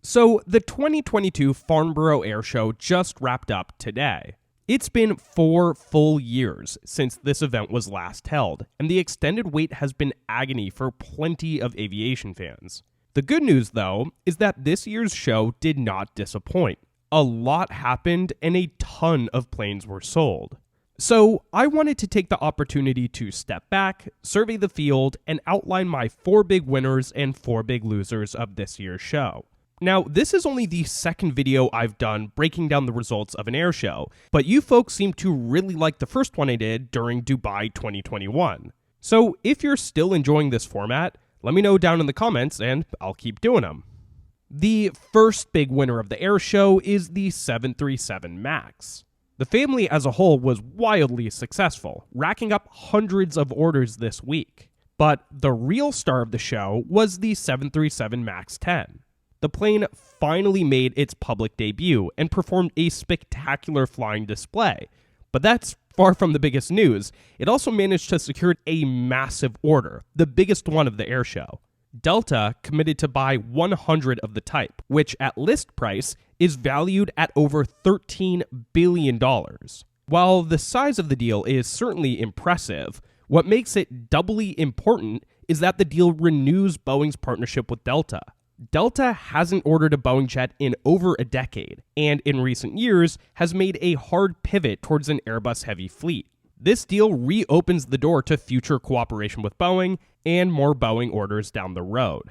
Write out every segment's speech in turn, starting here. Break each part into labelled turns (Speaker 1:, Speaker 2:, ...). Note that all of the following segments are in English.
Speaker 1: So, the 2022 Farnborough Airshow just wrapped up today. It's been 4 full years since this event was last held, and the extended wait has been agony for plenty of aviation fans. The good news, though, is that this year's show did not disappoint. A lot happened, and a ton of planes were sold. So, I wanted to take the opportunity to step back, survey the field, and outline my 4 big winners and 4 big losers of this year's show. Now, this is only the second video I've done breaking down the results of an air show, but you folks seem to really like the first one I did during Dubai 2021. So if you're still enjoying this format, let me know down in the comments and I'll keep doing them. The first big winner of the air show is the 737 MAX. The family as a whole was wildly successful, racking up hundreds of orders this week. But the real star of the show was the 737 MAX 10. The plane finally made its public debut and performed a spectacular flying display. But that's far from the biggest news. It also managed to secure a massive order, the biggest one of the air show. Delta committed to buy 100 of the type, which at list price is valued at over $13 billion. While the size of the deal is certainly impressive, what makes it doubly important is that the deal renews Boeing's partnership with Delta. Delta hasn't ordered a Boeing jet in over a decade, and in recent years has made a hard pivot towards an Airbus-heavy fleet. This deal reopens the door to future cooperation with Boeing and more Boeing orders down the road.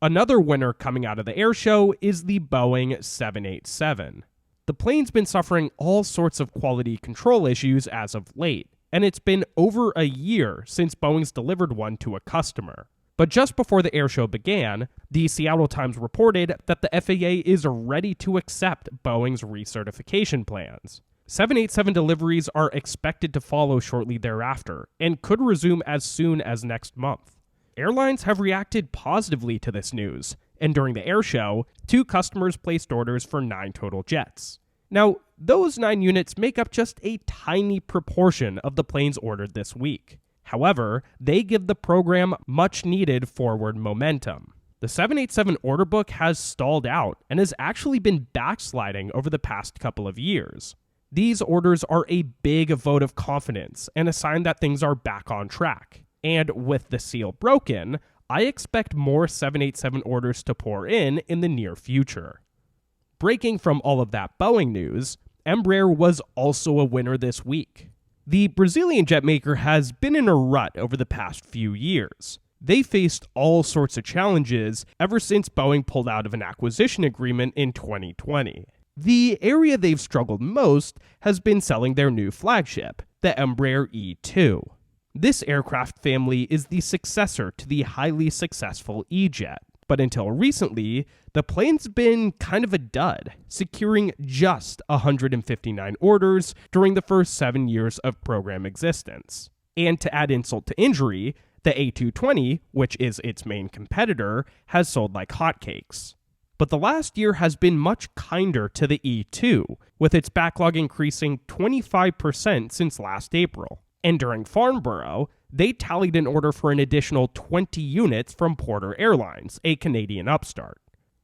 Speaker 1: Another winner coming out of the air show is the Boeing 787. The plane's been suffering all sorts of quality control issues as of late, and it's been over a year since Boeing's delivered one to a customer. But just before the airshow began, the Seattle Times reported that the FAA is ready to accept Boeing's recertification plans. 787 deliveries are expected to follow shortly thereafter, and could resume as soon as next month. Airlines have reacted positively to this news, and during the airshow, 2 customers placed orders for 9 total jets. Now, those 9 units make up just a tiny proportion of the planes ordered this week. However, they give the program much-needed forward momentum. The 787 order book has stalled out and has actually been backsliding over the past couple of years. These orders are a big vote of confidence and a sign that things are back on track. And with the seal broken, I expect more 787 orders to pour in the near future. Breaking from all of that Boeing news, Embraer was also a winner this week. The Brazilian jet maker has been in a rut over the past few years. They faced all sorts of challenges ever since Boeing pulled out of an acquisition agreement in 2020. The area they've struggled most has been selling their new flagship, the Embraer E2. This aircraft family is the successor to the highly successful E-Jet. But until recently, the plane's been kind of a dud, securing just 159 orders during the first 7 years of program existence. And to add insult to injury, the A220, which is its main competitor, has sold like hotcakes. But the last year has been much kinder to the E2, with its backlog increasing 25% since last April. And during Farnborough, they tallied an order for an additional 20 units from Porter Airlines, a Canadian upstart.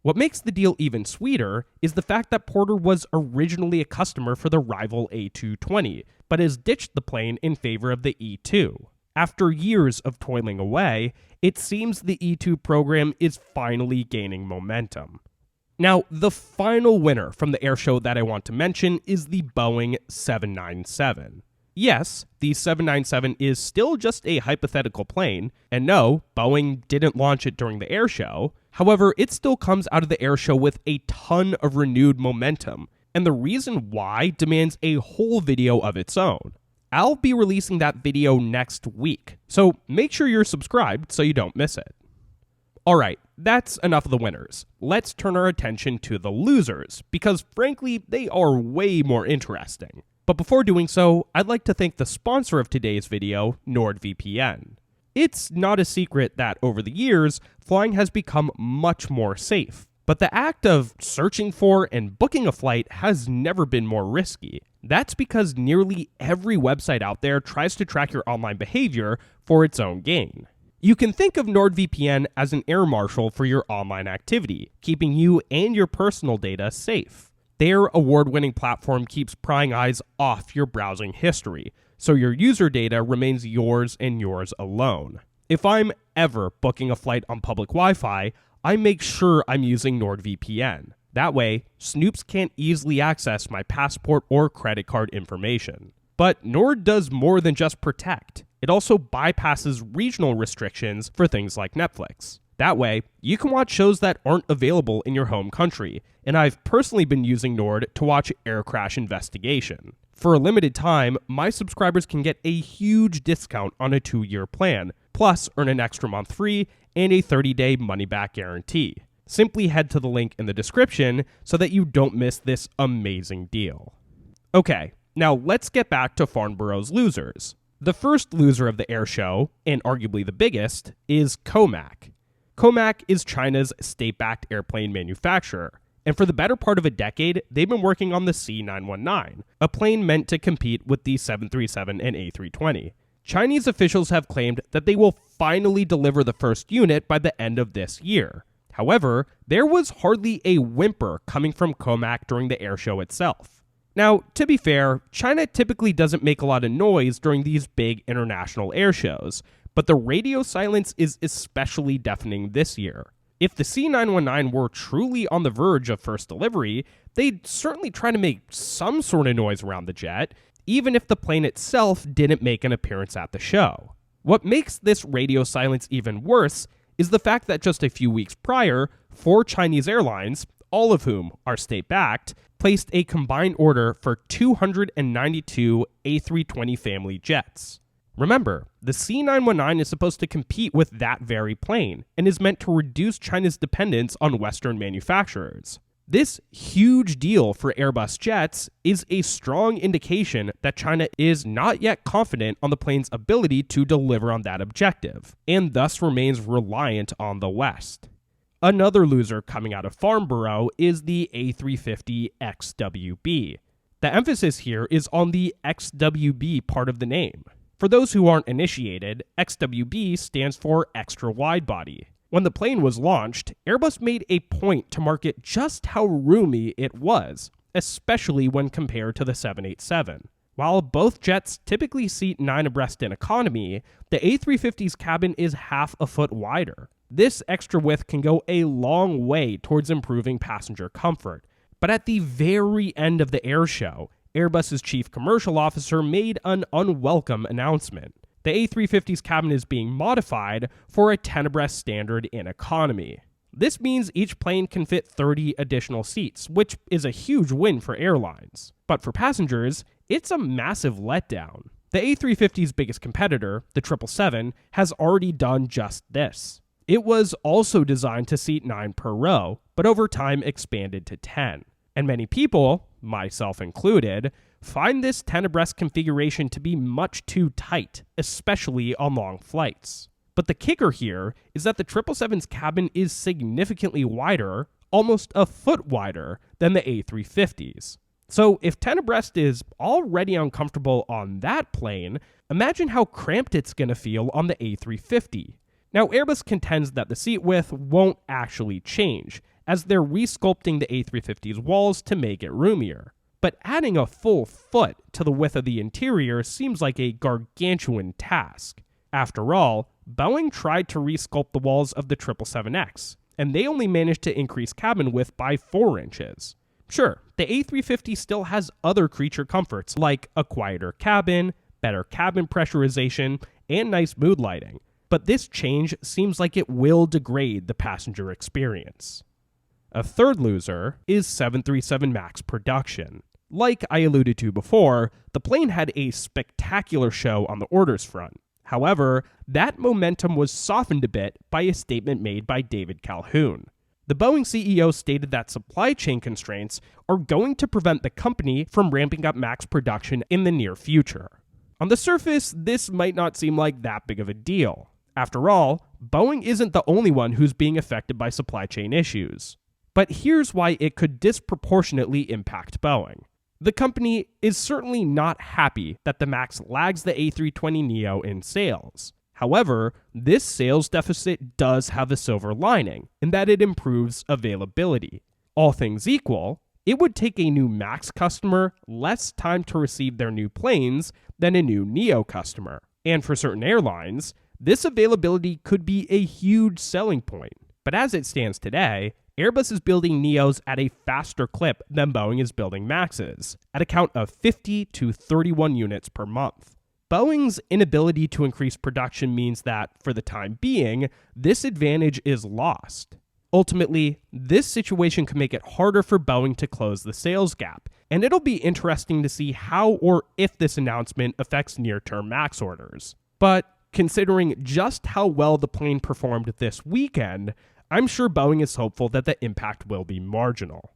Speaker 1: What makes the deal even sweeter is the fact that Porter was originally a customer for the rival A220, but has ditched the plane in favor of the E2. After years of toiling away, it seems the E2 program is finally gaining momentum. Now, the final winner from the airshow that I want to mention is the Boeing 797. Yes, the 797 is still just a hypothetical plane, and no, Boeing didn't launch it during the airshow. However, it still comes out of the airshow with a ton of renewed momentum, and the reason why demands a whole video of its own. I'll be releasing that video next week, so make sure you're subscribed so you don't miss it. Alright, that's enough of the winners. Let's turn our attention to the losers, because frankly, they are way more interesting. But before doing so, I'd like to thank the sponsor of today's video, NordVPN. It's not a secret that over the years, flying has become much more safe. But the act of searching for and booking a flight has never been more risky. That's because nearly every website out there tries to track your online behavior for its own gain. You can think of NordVPN as an air marshal for your online activity, keeping you and your personal data safe. Their award-winning platform keeps prying eyes off your browsing history, so your user data remains yours and yours alone. If I'm ever booking a flight on public Wi-Fi, I make sure I'm using NordVPN. That way, snoops can't easily access my passport or credit card information. But Nord does more than just protect. It also bypasses regional restrictions for things like Netflix. That way, you can watch shows that aren't available in your home country, and I've personally been using Nord to watch Air Crash Investigation. For a limited time, my subscribers can get a huge discount on a 2-year plan, plus earn an extra month free and a 30-day money-back guarantee. Simply head to the link in the description so that you don't miss this amazing deal. Okay, now let's get back to Farnborough's losers. The first loser of the air show, and arguably the biggest, is COMAC. COMAC is China's state-backed airplane manufacturer, and for the better part of a decade, they've been working on the C919, a plane meant to compete with the 737 and A320. Chinese officials have claimed that they will finally deliver the first unit by the end of this year. However, there was hardly a whimper coming from COMAC during the air show itself. Now, to be fair, China typically doesn't make a lot of noise during these big international air shows, but the radio silence is especially deafening this year. If the C919 were truly on the verge of first delivery, they'd certainly try to make some sort of noise around the jet, even if the plane itself didn't make an appearance at the show. What makes this radio silence even worse is the fact that just a few weeks prior, 4 Chinese airlines, all of whom are state-backed, placed a combined order for 292 A320 family jets. Remember, the C919 is supposed to compete with that very plane and is meant to reduce China's dependence on Western manufacturers. This huge deal for Airbus jets is a strong indication that China is not yet confident on the plane's ability to deliver on that objective, and thus remains reliant on the West. Another loser coming out of Farnborough is the A350 XWB. The emphasis here is on the XWB part of the name. For those who aren't initiated, XWB stands for extra wide body. When the plane was launched, Airbus made a point to market just how roomy it was, especially when compared to the 787. While both jets typically seat 9 abreast in economy, the A350's cabin is half a foot wider. This extra width can go a long way towards improving passenger comfort. But at the very end of the air show, Airbus's chief commercial officer made an unwelcome announcement. The A350's cabin is being modified for a 10 abreast standard in economy. This means each plane can fit 30 additional seats, which is a huge win for airlines. But for passengers, it's a massive letdown. The A350's biggest competitor, the 777, has already done just this. It was also designed to seat 9 per row, but over time expanded to 10. And many people, myself included, find this 10 abreast configuration to be much too tight, especially on long flights. But the kicker here is that the 777's cabin is significantly wider, almost a foot wider, than the A350's. So if 10 abreast is already uncomfortable on that plane, imagine how cramped it's going to feel on the A350. Now, Airbus contends that the seat width won't actually change, as they're resculpting the A350's walls to make it roomier. But adding a full foot to the width of the interior seems like a gargantuan task. After all, Boeing tried to resculpt the walls of the 777X, and they only managed to increase cabin width by 4 inches. Sure, the A350 still has other creature comforts like a quieter cabin, better cabin pressurization, and nice mood lighting, but this change seems like it will degrade the passenger experience. A third loser is 737 MAX production. Like I alluded to before, the plane had a spectacular show on the orders front. However, that momentum was softened a bit by a statement made by David Calhoun. The Boeing CEO stated that supply chain constraints are going to prevent the company from ramping up MAX production in the near future. On the surface, this might not seem like that big of a deal. After all, Boeing isn't the only one who's being affected by supply chain issues. But here's why it could disproportionately impact Boeing. The company is certainly not happy that the MAX lags the A320neo in sales. However, this sales deficit does have a silver lining in that it improves availability. All things equal, it would take a new MAX customer less time to receive their new planes than a new Neo customer. And for certain airlines, this availability could be a huge selling point. But as it stands today, Airbus is building Neos at a faster clip than Boeing is building Maxes, at a count of 50 to 31 units per month. Boeing's inability to increase production means that, for the time being, this advantage is lost. Ultimately, this situation could make it harder for Boeing to close the sales gap, and it'll be interesting to see how or if this announcement affects near-term MAX orders. But considering just how well the plane performed this weekend, I'm sure Boeing is hopeful that the impact will be marginal.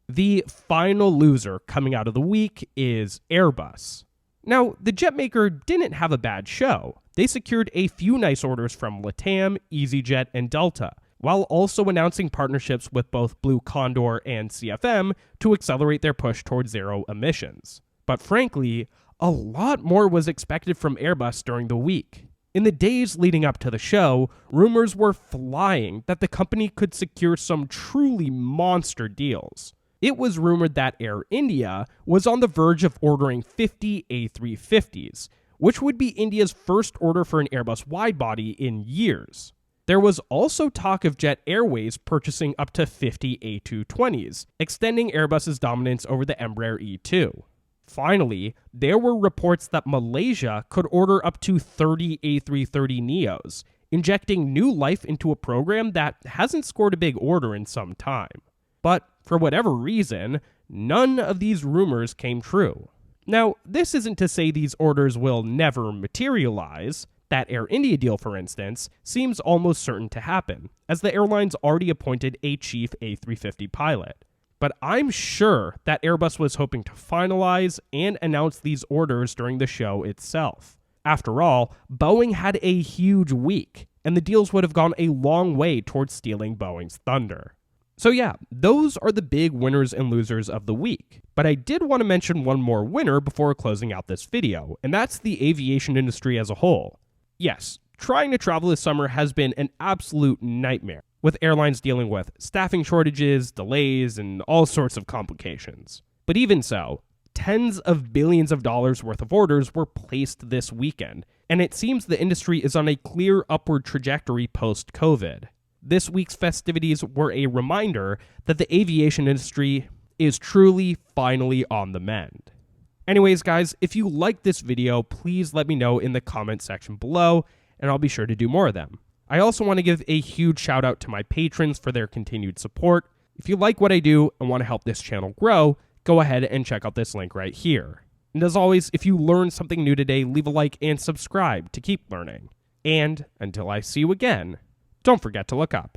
Speaker 1: The final loser coming out of the week is Airbus. Now, the jet maker didn't have a bad show. They secured a few nice orders from LATAM, EasyJet, and Delta, while also announcing partnerships with both Blue Condor and CFM to accelerate their push towards zero emissions. But frankly, a lot more was expected from Airbus during the week. In the days leading up to the show, rumors were flying that the company could secure some truly monster deals. It was rumored that Air India was on the verge of ordering 50 A350s, which would be India's first order for an Airbus widebody in years. There was also talk of Jet Airways purchasing up to 50 A220s, extending Airbus's dominance over the Embraer E2. Finally, there were reports that Malaysia could order up to 30 A330 Neos, injecting new life into a program that hasn't scored a big order in some time. But for whatever reason, none of these rumors came true. Now, this isn't to say these orders will never materialize. That Air India deal, for instance, seems almost certain to happen, as the airline's already appointed a chief A350 pilot. But I'm sure that Airbus was hoping to finalize and announce these orders during the show itself. After all, Boeing had a huge week, and the deals would have gone a long way towards stealing Boeing's thunder. So yeah, those are the big winners and losers of the week. But I did want to mention one more winner before closing out this video, and that's the aviation industry as a whole. Yes, trying to travel this summer has been an absolute nightmare, with airlines dealing with staffing shortages, delays, and all sorts of complications. But even so, tens of billions of dollars worth of orders were placed this weekend, and it seems the industry is on a clear upward trajectory post-COVID. This week's festivities were a reminder that the aviation industry is truly finally on the mend. Anyways, guys, if you liked this video, please let me know in the comment section below, and I'll be sure to do more of them. I also want to give a huge shout out to my patrons for their continued support. If you like what I do and want to help this channel grow, go ahead and check out this link right here. And as always, if you learned something new today, leave a like and subscribe to keep learning. And until I see you again, don't forget to look up.